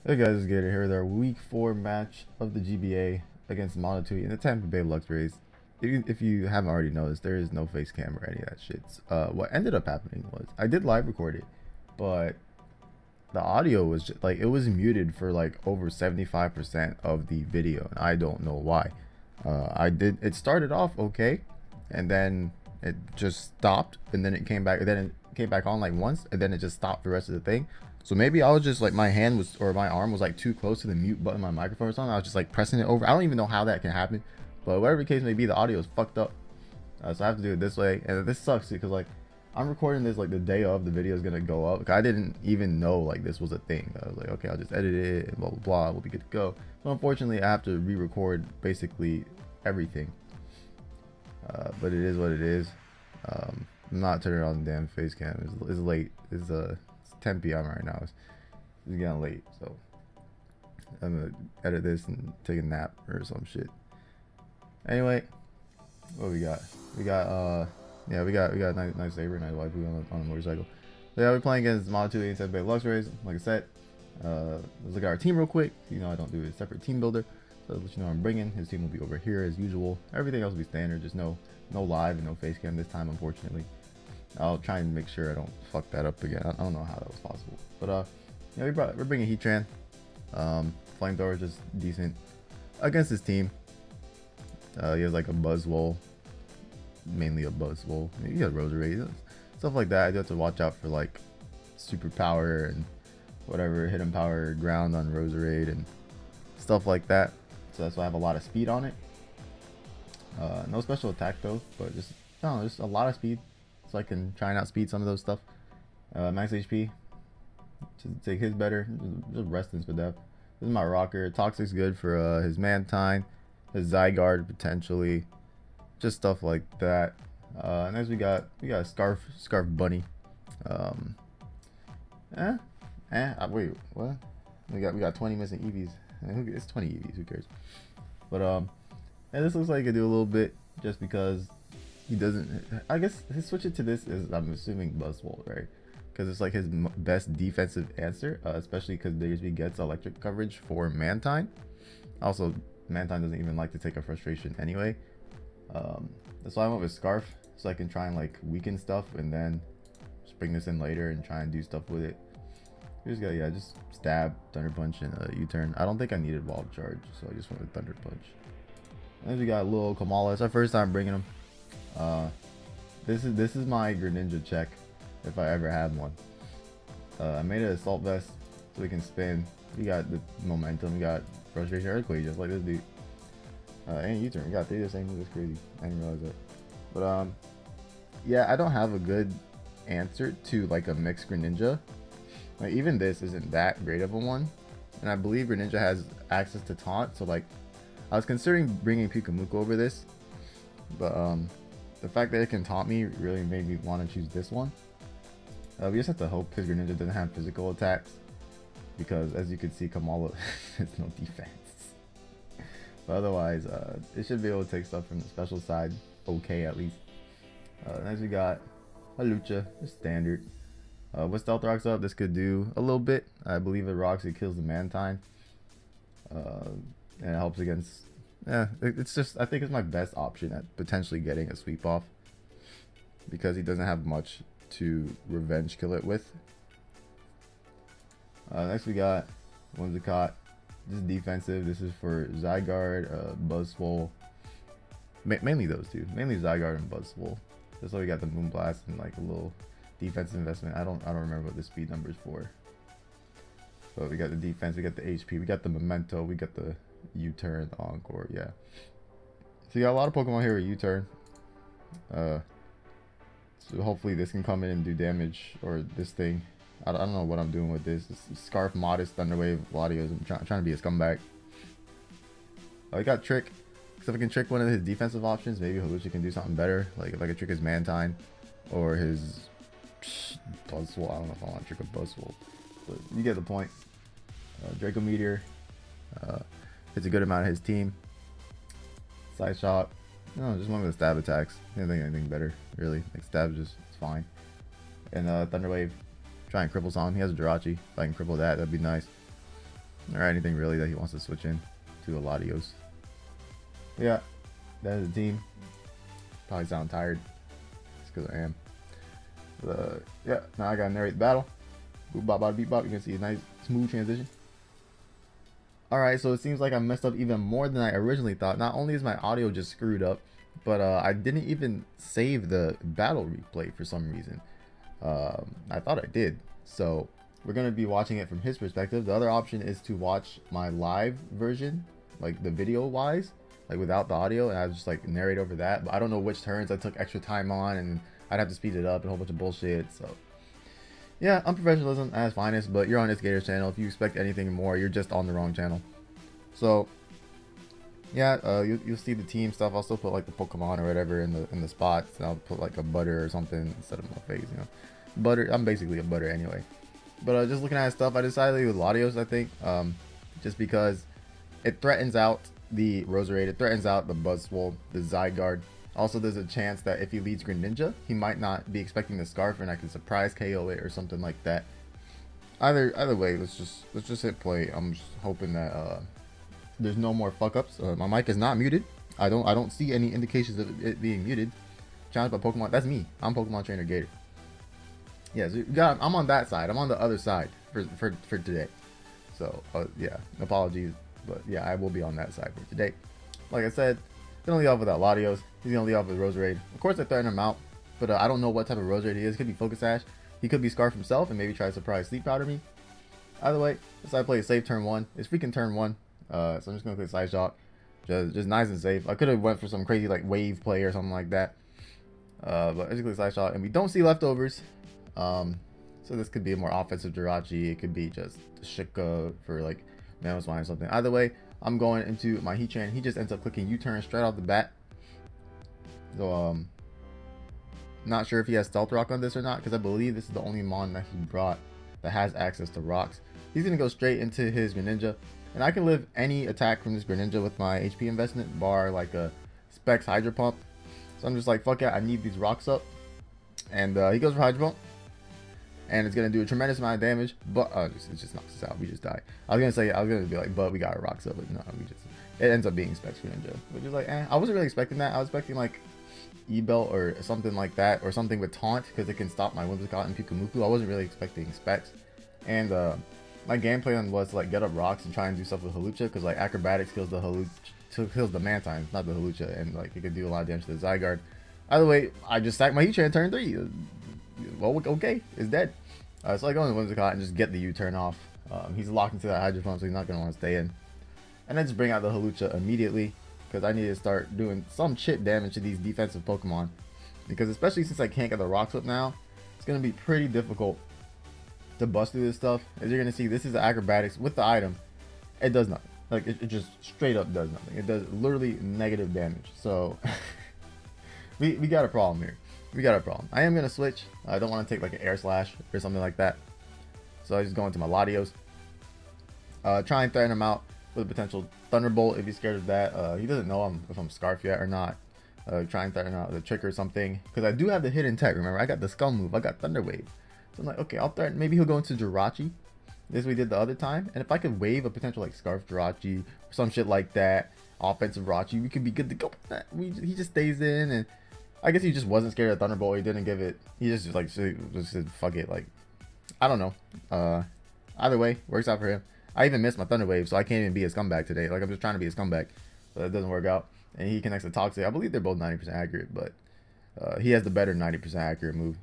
Hey guys, it's Gator here with our week 4 match of the GBA against Mantine and the Tampa Bay Luxrays. If you haven't already noticed, there is no face cam or any of that shit. What ended up happening was I did live record it, but the audio was just, like, it was muted for like over 75% of the video, and I don't know why. It started off okay, and then it just stopped, and then it came back, and then it came back on like once, and then it just stopped the rest of the thing. So maybe I was just like, my hand was, or my arm was like too close to the mute button on my microphone or something. I was just like pressing it over. I don't even know how that can happen, but whatever the case may be, the audio is fucked up. So I have to do it this way, and this sucks because like I'm recording this like the day of the video is gonna go up. Like, I didn't even know like this was a thing. I was like, okay, I'll just edit it and blah blah blah. We'll be good to go. But unfortunately, I have to re-record basically everything. But it is what it is. I'm not turning on the damn face cam. It's late. It's 10 p.m. right now. It's getting late, so I'm gonna edit this and take a nap or some shit. Anyway, what we got? We got a nice saber, nice waifu on a motorcycle. So yeah, we're playing against Mantine and Tampa Bay Luxrays. Like I said, let's look at our team real quick. You know I don't do a separate team builder, so let you know what I'm bringing. His team will be over here as usual. Everything else will be standard. Just no live and no face cam this time, unfortunately. I'll try and make sure I don't fuck that up again. I don't know how that was possible, but yeah, we're bringing Heatran. Flamethrower is just decent against his team. He has like a Buzzwole, mainly a Buzzwole. He got Roserade, stuff like that. I do have to watch out for like super power and whatever hidden power ground on Roserade and stuff like that. So that's why I have a lot of speed on it. No special attack though, but just I don't know, just a lot of speed, so I can try and outspeed some of those stuff. Max HP, to take his better, just resting for death. This is my rocker. Toxic's good for his Mantine, his Zygarde potentially, just stuff like that. Next we got a Scarf Bunny. Wait, what? We got 20 missing EVs. It's 20 EVs. Who cares? But and this looks like he could do a little bit just because he doesn't. I guess his switch it to this is, I'm assuming, Buzzwole, right? Because it's like his best defensive answer, especially because DSB gets electric coverage for Mantine. Also, Mantine doesn't even like to take a frustration anyway. That's why I went with Scarf, so I can try and like weaken stuff and then just bring this in later and try and do stuff with it. We just got, yeah, just stab, Thunder Punch, and U-turn. I don't think I needed Wall Charge, so I just went with Thunder Punch. And then we got little Kamala. It's our first time bringing him. This is my Greninja check, if I ever had one. I made an Assault Vest so we can spin. We got the momentum. We got Frustration Earthquake, just like this dude. And U-turn. We got 3 the same move. That's crazy. I didn't realize that. But yeah, I don't have a good answer to like a mixed Greninja. Like, even this isn't that great of a one, and I believe Greninja has access to taunt. So like, I was considering bringing Pikamuko over this, but the fact that it can taunt me really made me want to choose this one. We just have to hope because Greninja doesn't have physical attacks, because as you can see, Kamala has no defense. But otherwise, it should be able to take stuff from the special side, okay at least. Next we got Hawlucha, just standard. With Stealth Rocks up, this could do a little bit. I believe it rocks, it kills the Mantine. And it helps against, yeah, it's just, I think it's my best option at potentially getting a sweep off, because he doesn't have much to revenge kill it with. Next we got Whimsicott. This is defensive. This is for Zygarde, Buzzwole. Mainly those two. Mainly Zygarde and Buzzwole. That's why we got the Moonblast and like a little defensive investment. I don't remember what the speed number is for. But we got the defense, we got the HP, we got the Memento, we got the U-turn, the Encore, yeah. So you got a lot of Pokemon here with U-turn. So hopefully this can come in and do damage, or this thing. I don't know what I'm doing with this. Scarf, Modest, Thunderwave, Latios. I'm trying to be a scumbag. I got Trick. So if I can trick one of his defensive options, maybe Hawlucha can do something better. Like if I could trick his Mantine or his Buzzwole. I don't know if I want to trick a Buzzwole, but you get the point. Draco Meteor hits a good amount of his team. Side shot. No, just one of the stab attacks. I didn't think anything better, really. Like stab just it's fine. And Thunder Wave. Try and cripple something. He has a Jirachi. If I can cripple that, that'd be nice. or anything really that he wants to switch in to a Latios. Yeah, that is the team. Probably sound tired. It's because I am. Yeah, now I gotta narrate the battle. Boop bop bop beep bop. You can see a nice smooth transition. Alright, so it seems like I messed up even more than I originally thought. Not only is my audio just screwed up, but I didn't even save the battle replay for some reason. I thought I did. So we're going to be watching it from his perspective. The other option is to watch my live version, like the video wise, like without the audio, and I just like narrate over that. But I don't know which turns I took extra time on, and I'd have to speed it up and a whole bunch of bullshit. So yeah, unprofessionalism at its finest, but you're on itzGator's channel. If you expect anything more, you're just on the wrong channel. So yeah, you'll see the team stuff. I'll still put like the Pokemon or whatever in the spots, and I'll put like a butter or something instead of my face, you know. Butter, I'm basically a butter anyway. But just looking at his stuff, I decided to leave with Latios, I think, just because it threatens out the Roserade, it threatens out the Buzzwole, the Zygarde. Also, there's a chance that if he leads Greninja, he might not be expecting the Scarf, and I can surprise KO it or something like that. Either way, let's just hit play. I'm just hoping that there's no more fuck ups. My mic is not muted. I don't see any indications of it being muted. Challenged by Pokemon. That's me. I'm Pokemon Trainer Gator. Yeah, so I'm on that side. I'm on the other side for today. So yeah, apologies, but yeah, I will be on that side for today. Like I said, gonna lead off with that Latios. He's gonna lead off with Roserade. Of course, I threaten him out, but I don't know what type of Roserade he is. Could be Focus Sash. He could be Scarf himself and maybe try to surprise Sleep Powder me. Either way, I play a safe turn 1. It's freaking turn 1. So I'm just gonna play Side Shock. Just nice and safe. I could have went for some crazy like wave play or something like that. But basically Side Shock, and we don't see leftovers. So this could be a more offensive Jirachi. It could be just Shika for like Mamoswine or something. Either way, I'm going into my Heatran. He just ends up clicking U-turn straight off the bat. So not sure if he has Stealth Rock on this or not, because I believe this is the only Mon that he brought that has access to rocks. He's gonna go straight into his Greninja, and I can live any attack from this Greninja with my HP investment, bar like a Specs Hydro Pump. So I'm just like, fuck it, I need these rocks up, and he goes for Hydro Pump. And it's gonna do a tremendous amount of damage, but it just knocks us out. We just die. I was gonna be like, but we got our rocks up, but no, it ends up being Specs Greninja, which is like, I wasn't really expecting that. I was expecting like E-Belt or something like that, or something with Taunt, because it can stop my Whimsicott and Pikumuku. I wasn't really expecting Specs, and my game plan was to like get up rocks and try and do stuff with Hawlucha, because like Acrobatics kills the Mantine, not the Hawlucha, and like it could do a lot of damage to the Zygarde. Either way, I just sacked my Heatran turn 3. Well, okay, it's dead. So I go into Whimsicott and just get the U-turn off. He's locked into that Hydro Pump, so he's not going to want to stay in. And then just bring out the Hawlucha immediately, because I need to start doing some chip damage to these defensive Pokemon. Because especially since I can't get the Rock Slip now, it's going to be pretty difficult to bust through this stuff. As you're going to see, this is the Acrobatics with the item. It does nothing. Like, it just straight up does nothing. It does literally negative damage. So, we got a problem here. We got a problem. I am going to switch. I don't want to take like an Air Slash or something like that. So I just go into my Latios. Try and threaten him out with a potential Thunderbolt if he's scared of that. He doesn't know if I'm Scarf yet or not. Try and threaten him out with a Trick or something. Because I do have the hidden tech, remember? I got the Skull move. I got Thunder Wave. So I'm like, okay, I'll threaten. Maybe he'll go into Jirachi. This we did the other time. And if I could wave a potential like Scarf Jirachi or some shit like that, offensive Jirachi, we could be good to go with that. He just stays in, and I guess he just wasn't scared of Thunderbolt. He didn't give it. He just like just said fuck it. Like, I don't know. Either way, works out for him. I even missed my Thunder Wave, so I can't even be a scumbag today. Like, I'm just trying to be a scumbag, but it doesn't work out. And he connects the Toxic. I believe they're both 90% accurate, but he has the better 90% accurate move.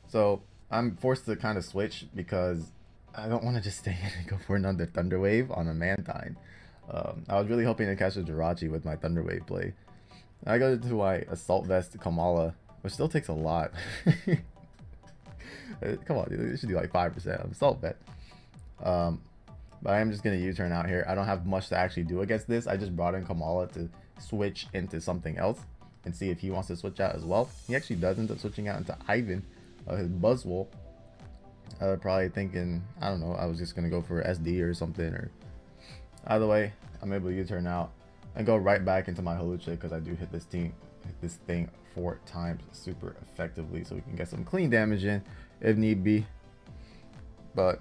So I'm forced to kind of switch because I don't want to just stay in and go for another Thunder Wave on a Mantine. I was really hoping to catch a Jirachi with my Thunder Wave play. I go to my Assault Vest Kamala, which still takes a lot. Come on, dude, it should do like 5% of Assault Vest. But I am just going to U-turn out here. I don't have much to actually do against this. I just brought in Kamala to switch into something else and see if he wants to switch out as well. He actually does end up switching out into Ivan, his Buzzwole. Probably thinking, I don't know, I was just going to go for SD or something. Or either way, I'm able to U-turn out and go right back into my Hawlucha, because I do hit this thing 4 times super effectively, so we can get some clean damage in if need be. But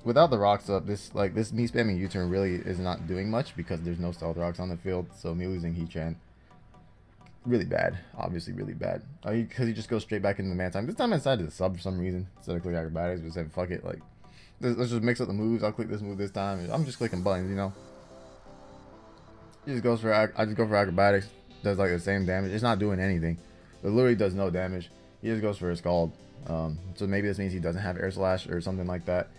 without the rocks up, this me spamming U-turn really is not doing much because there's no stealth rocks on the field. So me losing Heatran, really bad, obviously really bad. Because he just goes straight back into the Mantine. This time I decided to sub for some reason instead of click acrobatics. But said fuck it, like let's just mix up the moves. I'll click this move this time. I'm just clicking buttons, you know. He just goes for I just go for acrobatics. Does like the same damage. It's not doing anything. It literally does no damage. He just goes for a Scald. So maybe this means he doesn't have Air Slash or something like that.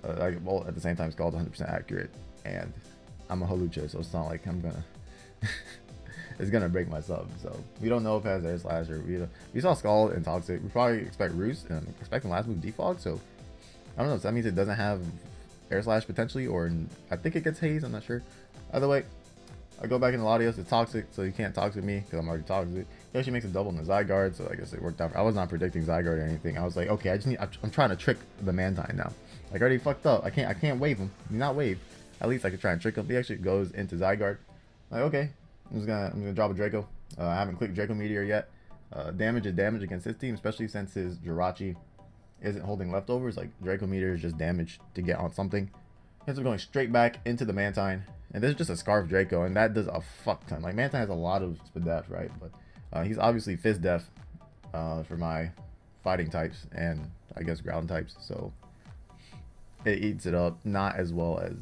Well, at the same time, Scald's 100% accurate, and I'm a Hawlucha, so it's not like I'm gonna it's gonna break my sub. So we don't know if it has Air Slash or we saw Scald and Toxic. We probably expect Roost and I'm expecting last move Defog. So I don't know. So that means it doesn't have Air Slash potentially, or I think it gets Haze. I'm not sure. Either way, I go back into Latios. It's Toxic, so you can't Toxic me because I'm already Toxic. He actually makes a double in the Zygarde, so I guess it worked out. I was not predicting Zygarde or anything. I was like, okay, I'm trying to trick the Mantine now. Like, I already fucked up. I can't wave him. Do not wave. At least I could try and trick him. He actually goes into Zygarde. Like, okay, I'm gonna drop a Draco. I haven't clicked Draco Meteor yet. Damage is damage against his team, especially since his Jirachi isn't holding leftovers. Like, Draco Meteor is just damage to get on something. Ends up going straight back into the Mantine. And this is just a Scarf Draco, and that does a fuck ton. Like, Mantine has a lot of Spadef, right? But he's obviously Fizz Def for my fighting types and I guess ground types. So it eats it up, not as well as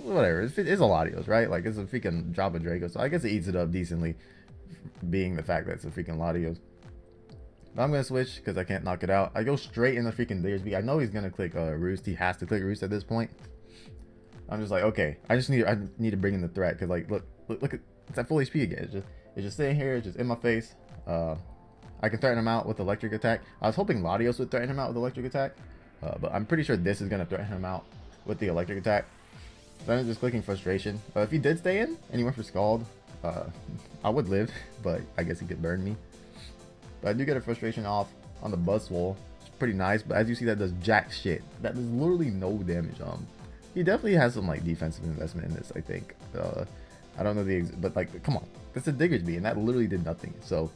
whatever. It's a Latios, right? Like, it's a freaking drop of Draco, so I guess it eats it up decently, being the fact that it's a freaking Latios. But I'm gonna switch because I can't knock it out. I go straight in the freaking Diggersby. I know he's gonna click Roost. He has to click Roost at this point. I'm just like, okay, I need to bring in the threat, because like look at, it's at full HP again. It's just sitting here, it's just in my face. I can threaten him out with electric attack. I was hoping Latios would threaten him out with electric attack, but I'm pretty sure this is gonna threaten him out with the electric attack. Then I'm just clicking frustration. If he did stay in and he went for Scald, I would live, but I guess he could burn me. But I do get a frustration off on the Buzzwole. It's pretty nice, but as you see, that does jack shit. That does literally no damage. He definitely has some like defensive investment in this, I think. I don't know but like, come on, that's a Diggersby, and that literally did nothing. So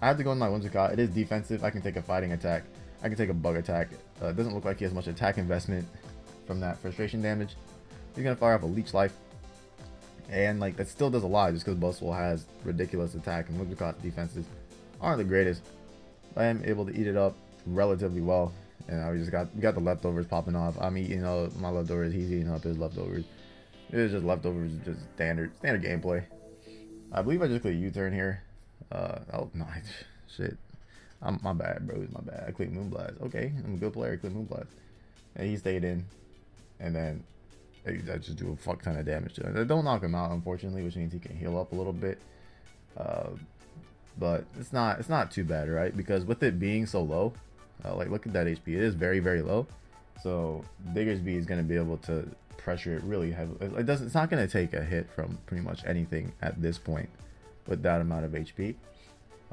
I have to go in my Whimsicott. It is defensive. I can take a fighting attack. I can take a bug attack. It doesn't look like he has much attack investment from that frustration damage. He's gonna fire off a Leech Life, and like that still does a lot just because Buzzwole has ridiculous attack and Whimsicott's defenses aren't the greatest. I am able to eat it up relatively well. And we got the leftovers popping off. I'm eating up my leftovers. He's eating up his leftovers. It is just leftovers, just standard gameplay. I believe I just clicked U-turn here. Oh no, shit. My bad, bro. It's my bad. I clicked Moonblast. Okay, I'm a good player. I clicked Moonblast, and he stayed in. And then I just do a fuck ton of damage to him. I don't knock him out, unfortunately, which means he can heal up a little bit. But it's not too bad, right? Because with it being so low. Like, look at that HP. It is very, very low. So Diggersby is going to be able to pressure it really heavily. It's not going to take a hit from pretty much anything at this point with that amount of HP.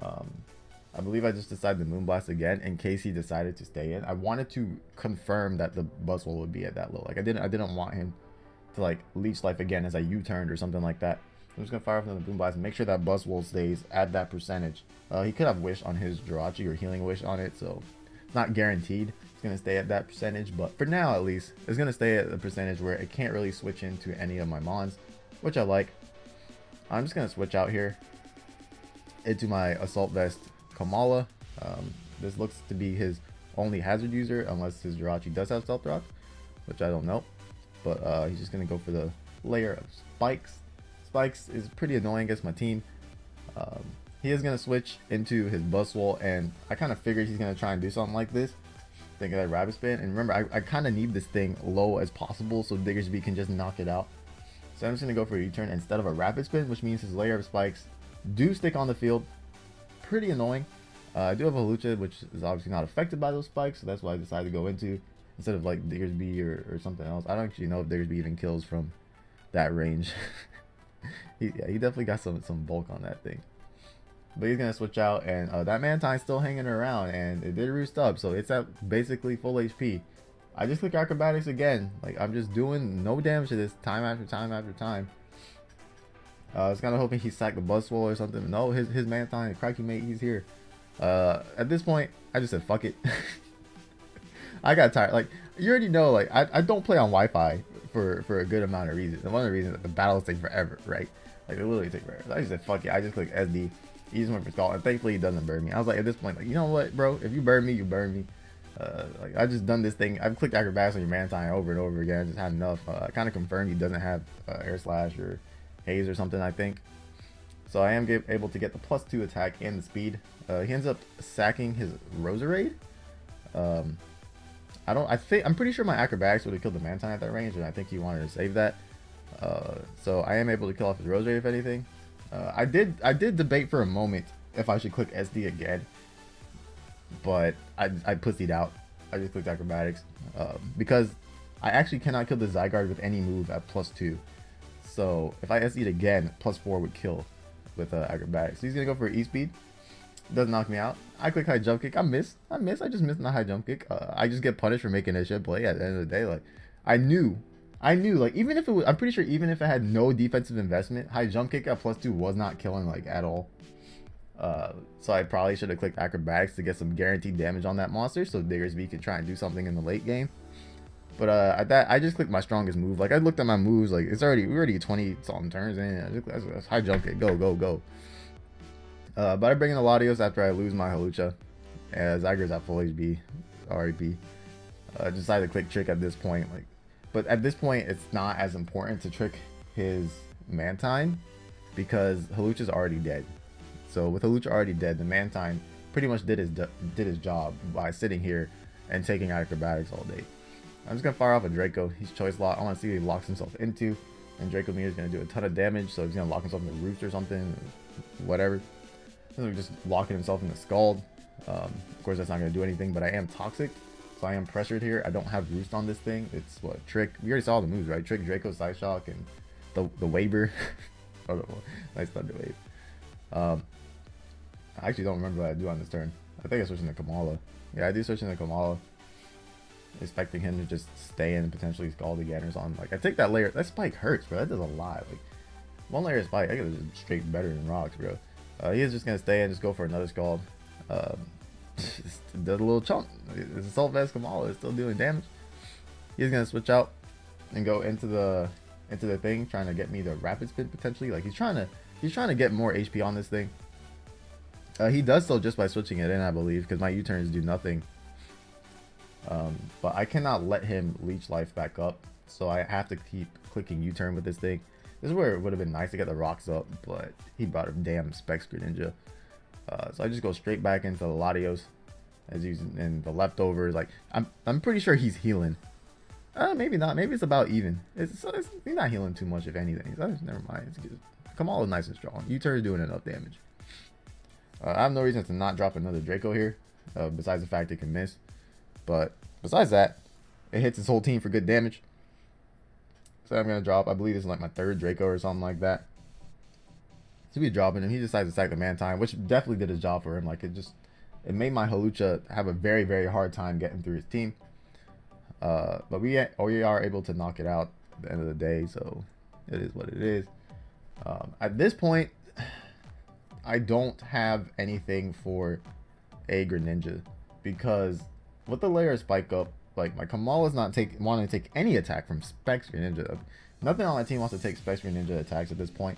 I believe I just decided to Moonblast again in case he decided to stay in. I wanted to confirm that the Buzzwole would be at that low. Like, I didn't want him to like Leech Life again as I U-turned or something like that. I'm just gonna fire off another Moonblast and make sure that Buzzwole stays at that percentage. He could have Wish on his Jirachi or Healing Wish on it, so not guaranteed it's going to stay at that percentage, but for now at least it's going to stay at a percentage where it can't really switch into any of my mons, which I like. I'm just going to switch out here into my Assault Vest Kamala. This looks to be his only hazard user unless his Jirachi does have Stealth Rock, which I don't know, but he's just going to go for the layer of Spikes. Spikes is pretty annoying against my team. He is going to switch into his Buzzwole, and I kind of figured he's going to try and do something like this. Think of that Rapid Spin. And remember, I kind of need this thing low as possible so Diggersby can just knock it out. So I'm just going to go for a U-turn instead of a Rapid Spin, which means his layer of spikes do stick on the field. Pretty annoying. I do have a Hawlucha, which is obviously not affected by those spikes, so that's why I decided to go into instead of like Diggersby or something else. I don't actually know if Diggersby even kills from that range. he definitely got some bulk on that thing. But he's gonna switch out, and that Mantine's still hanging around, and it did roost up, so it's at basically full HP. I just click acrobatics again. Like, I'm just doing no damage to this time after time after time. I was kind of hoping he sacked the Buzzwole or something. No, his Mantine, Cracky Mate, he's here. At this point, I just said fuck it. I got tired. Like, you already know, like, I don't play on Wi-Fi for a good amount of reasons. And one of the reasons that the battles take forever, right? Like, they literally take forever. So I just said, fuck it. I just click SD. He just went for skull, and thankfully he doesn't burn me. I was like, at this point, like, you know what, bro? If you burn me, you burn me. Like, I just done this thing. I've clicked acrobatics on your Mantine over and over again. I just had enough. I kind of confirmed he doesn't have air slash or haze or something, I think. So I am able to get the +2 attack and the speed. He ends up sacking his Roserade. I'm pretty sure my acrobatics would have killed the Mantine at that range, and I think he wanted to save that. So I am able to kill off his Roserade if anything. I did debate for a moment if I should click SD again, but I pussied out. I just clicked acrobatics because I actually cannot kill the Zygarde with any move at +2. So if I SD'd again, +4 would kill with acrobatics. So he's gonna go for E-speed. Does knock me out. I click high jump kick. I just missed my high jump kick. I just get punished for making a shit play at the end of the day. Like, I knew like, even if it was, I'm pretty sure even if it had no defensive investment, high jump kick at +2 was not killing like at all. So I probably should have clicked acrobatics to get some guaranteed damage on that monster so Diggersby could try and do something in the late game. But at that, I just clicked my strongest move. Like, I looked at my moves, like, we're already 20 something turns in. That's high jump kick, go. But I bring in the Latios after I lose my Hawlucha, as Zygarde's at full HP, RIP. Decided to click trick at this point, like, but at this point it's not as important to trick his Mantine because Hawlucha's already dead. So with Hawlucha already dead, the Mantine pretty much did his job by sitting here and taking acrobatics all day. I'm just gonna fire off a Draco. He's choice lock. I want to see what he locks himself into, and Draco Meter is gonna do a ton of damage. So he's gonna lock himself in the roost or something, whatever. He's just locking himself in the Scald. Of course, that's not gonna do anything. But I am toxic, so I am pressured here. I don't have roost on this thing. It's what, trick. We already saw the moves, right? Trick, Draco, Side Shock, and the Waber. Oh, no, nice Thunder Wave. I actually don't remember what I do on this turn. I think I switch into Kamala. Yeah, I do switch into Kamala, expecting him to just stay in and potentially Scald the Gators on. Like, I take that layer. That spike hurts, bro. That does a lot. Like, one layer of spike, I could just straight better than rocks, bro. He is just gonna stay and just go for another Scald. Just does a little chunk. It's Assault Vest Kamala is still doing damage. He's gonna switch out and go into the thing, trying to get me the rapid spin potentially. Like, he's trying to get more HP on this thing. He does so just by switching it in, I believe, because my U-turns do nothing. But I cannot let him leech life back up, so I have to keep clicking U-turn with this thing. This is where it would have been nice to get the rocks up, but he brought a damn Specs Greninja. So I just go straight back into the Latios as using and the leftovers. Like, I'm pretty sure he's healing. Maybe not. Maybe it's about even. He's not healing too much, if anything. So never mind. It's good. Kamala is nice and strong. U-turn is doing enough damage. I have no reason to not drop another Draco here, besides the fact it can miss. But besides that, it hits his whole team for good damage. So I'm gonna drop. I believe this is like my 3rd Draco or something like that. So we dropping him. He decides to sack the Mantine, which definitely did his job for him. Like, it it made my Hawlucha have a very, very hard time getting through his team. But we are able to knock it out at the end of the day. So it is what it is. At this point, I don't have anything for a Greninja because with the layer of spike up, like, my Kamala's not wanting to take any attack from Specs Greninja. Nothing on my team wants to take Specs Greninja attacks at this point.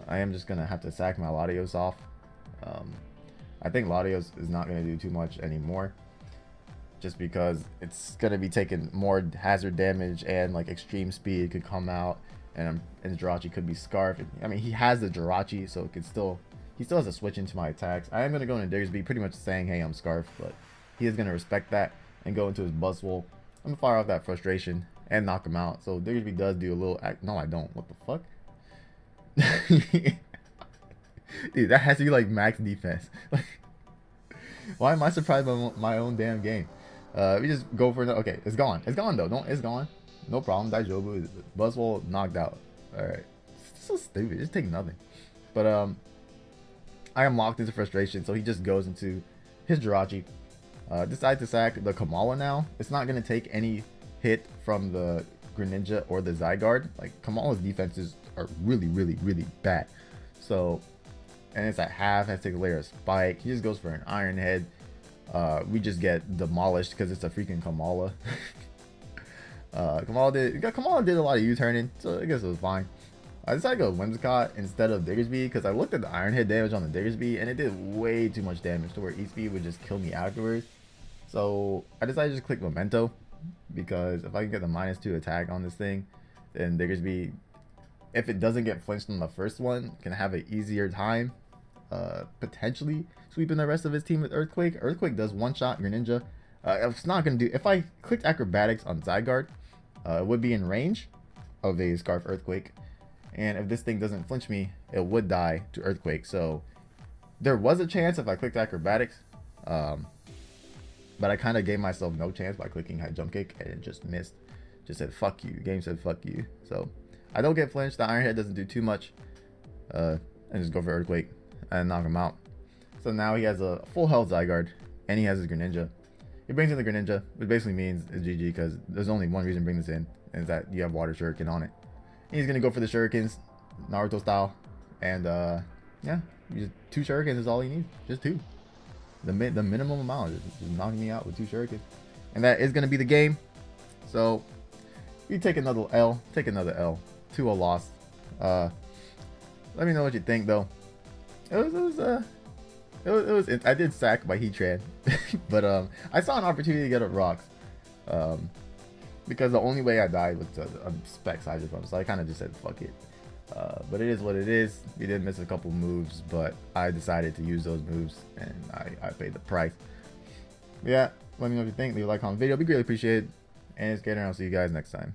I am just gonna have to sack my Latios off. I think Latios is not gonna do too much anymore, just because it's gonna be taking more hazard damage and like extreme speed could come out, and Jirachi could be Scarf. I mean, he has the Jirachi, so it could still. He still has to switch into my attacks. I am going to go into Diggersby, pretty much saying, hey, I'm Scarf, but he is going to respect that and go into his Buzzwole. I'm going to fire off that frustration and knock him out. So Diggersby does do a little... No, I don't. What the fuck? Dude, that has to be like max defense. Why am I surprised by my own damn game? We just go for another... Okay, it's gone. It's gone, though. It's gone. No problem. Daijobu. Buzzwole knocked out. Alright. It's so stupid. Just take nothing. But, I am locked into frustration, so he just goes into his Jirachi. Decides to sack the Kamala now. It's not going to take any hit from the Greninja or the Zygarde. Like, Kamala's defenses are really, really, really bad. So, and it's at half, has to take a layer of spike. He just goes for an Iron Head. we just get demolished because it's a freaking Kamala. Kamala did a lot of U-turning, so I guess it was fine. I decided to go Whimsicott instead of Diggersby because I looked at the Iron Hit damage on the Diggersby and it did way too much damage to where E-Speed would just kill me afterwards. So I decided to just click Memento because if I can get the -2 attack on this thing, then Diggersby, if it doesn't get flinched on the first one, can have an easier time potentially sweeping the rest of his team with Earthquake. Earthquake does one-shot Greninja. It's not going to do... If I clicked Acrobatics on Zygarde, it would be in range of a Scarf Earthquake. And if this thing doesn't flinch me, it would die to Earthquake. So there was a chance if I clicked Acrobatics. But I kind of gave myself no chance by clicking High Jump Kick and it just missed. Just said, fuck you. The game said, fuck you. So I don't get flinched. The Iron Head doesn't do too much. And just go for Earthquake and knock him out. So now he has a full health Zygarde and he has his Greninja. He brings in the Greninja, which basically means it's GG because there's only one reason to bring this in, and it's that you have Water Shuriken on it. And he's gonna go for the Shurikens, Naruto style, and yeah, just 2 Shurikens is all he needs, just 2. The minimum amount, just knocking me out with 2 Shurikens, and that is gonna be the game. So you take another L, to a loss. Let me know what you think though. I did sack by Heatran, but I saw an opportunity to get up rocks, because the only way I died was a spec Hydro Pump, so I kind of just said fuck it. But it is what it is. We did miss a couple moves, but I decided to use those moves, and I paid the price. But yeah, let me know what you think. Leave a like on the video, be greatly appreciated. And it's Gator, and I'll see you guys next time.